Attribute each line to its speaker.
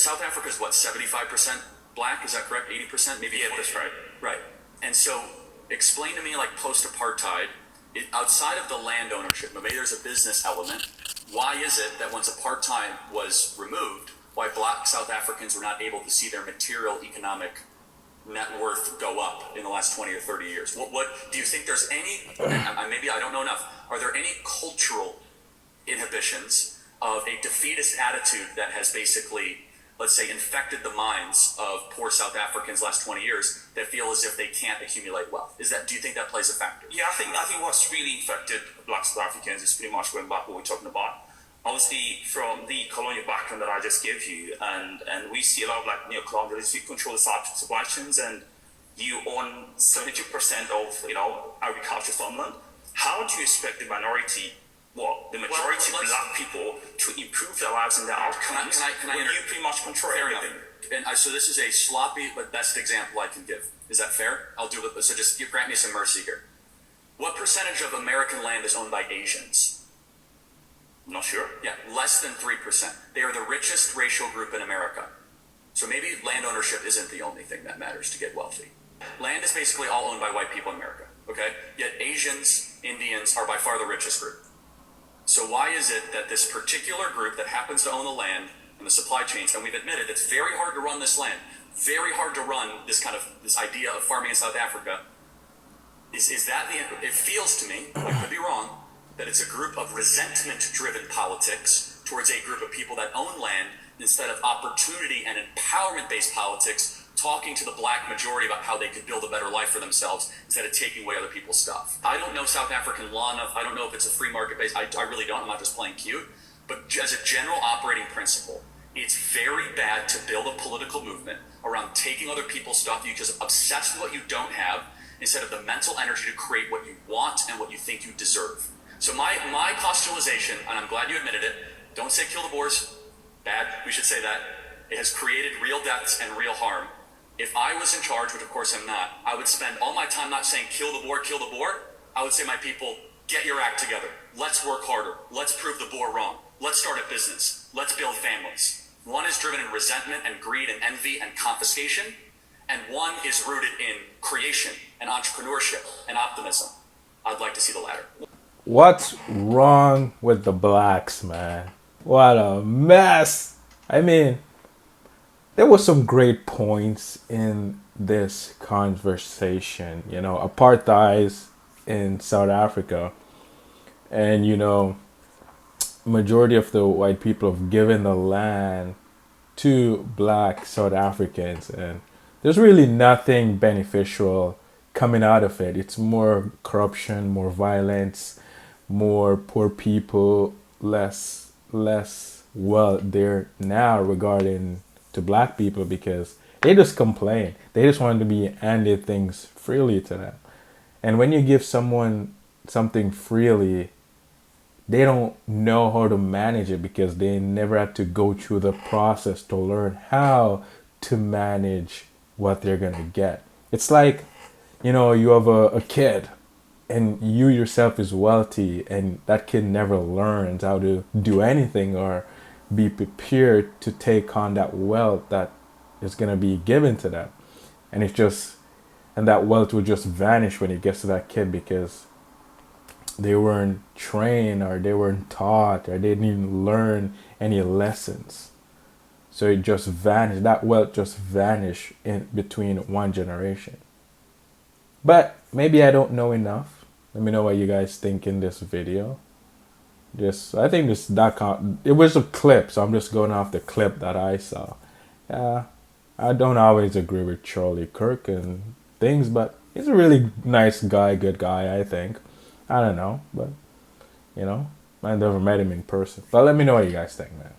Speaker 1: South Africa is what, 75% black? Is that correct? 80%? Maybe.
Speaker 2: Yeah, that's right.
Speaker 1: Right. And so explain to me, like post-apartheid, outside of the land ownership, maybe there's a business element. Why is it that once apartheid was removed, why black South Africans were not able to see their material economic net worth go up in the last 20 or 30 years? What do you think there's any, maybe I don't know enough, are there any cultural inhibitions of a defeatist attitude that has basically, let's say, infected the minds of poor South Africans last 20 years that feel as if they can't accumulate wealth? Do you think that plays a factor?
Speaker 2: Yeah, I think what's really infected black South Africans is pretty much going back what we're talking about. Obviously, from the colonial background that I just gave you, and we see a lot of like neo-colonialists, you control the supply chains, and you own 72% of agriculture farmland. How do you expect the minority, the majority of black people to improve their lives and their outcomes when you pretty much control everything?
Speaker 1: And so this is a sloppy but best example I can give. Is that fair? I'll do it. So just grant me some mercy here. What percentage of American land is owned by Asians?
Speaker 2: I'm not sure.
Speaker 1: Yeah, less than 3%. They are the richest racial group in America. So maybe land ownership isn't the only thing that matters to get wealthy. Land is basically all owned by white people in America, okay? Yet Asians, Indians are by far the richest group. So why is it that this particular group that happens to own the land and the supply chains, and we've admitted it's very hard to run this land, very hard to run this idea of farming in South Africa, is that it feels to me, I could be wrong, that it's a group of resentment-driven politics towards a group of people that own land instead of opportunity and empowerment-based politics, talking to the black majority about how they could build a better life for themselves instead of taking away other people's stuff. I don't know South African law enough. I don't know if it's a free market-based. I really don't. I'm not just playing cute. But as a general operating principle, it's very bad to build a political movement around taking other people's stuff. You just obsessed with what you don't have instead of the mental energy to create what you want and what you think you deserve. So my postulation, and I'm glad you admitted it, don't say kill the boars, bad, we should say that. It has created real deaths and real harm. If I was in charge, which of course I'm not, I would spend all my time not saying kill the boar. I would say, my people, get your act together. Let's work harder. Let's prove the boar wrong. Let's start a business. Let's build families. One is driven in resentment and greed and envy and confiscation, and one is rooted in creation and entrepreneurship and optimism. I'd like to see the latter.
Speaker 3: What's wrong with the blacks, man? What a mess. I mean, there were some great points in this conversation. Apartheid in South Africa. And, majority of the white people have given the land to black South Africans. And there's really nothing beneficial coming out of it. It's more corruption, more violence, more poor people, less wealth there now regarding to black people, because they just complain. They just want to be handed things freely to them. And when you give someone something freely, they don't know how to manage it because they never had to go through the process to learn how to manage what they're going to get. It's like, you have a kid and you yourself is wealthy, and that kid never learns how to do anything or be prepared to take on that wealth that is going to be given to them. And that wealth will just vanish when it gets to that kid because they weren't trained or they weren't taught or they didn't even learn any lessons. So it just vanished. That wealth just vanished in between one generation. But maybe I don't know enough. Let me know what you guys think in this video. I think it was a clip, so I'm just going off the clip that I saw. I don't always agree with Charlie Kirk and things, but he's a really nice guy, good guy, I think. I don't know, but I never met him in person. But let me know what you guys think, man.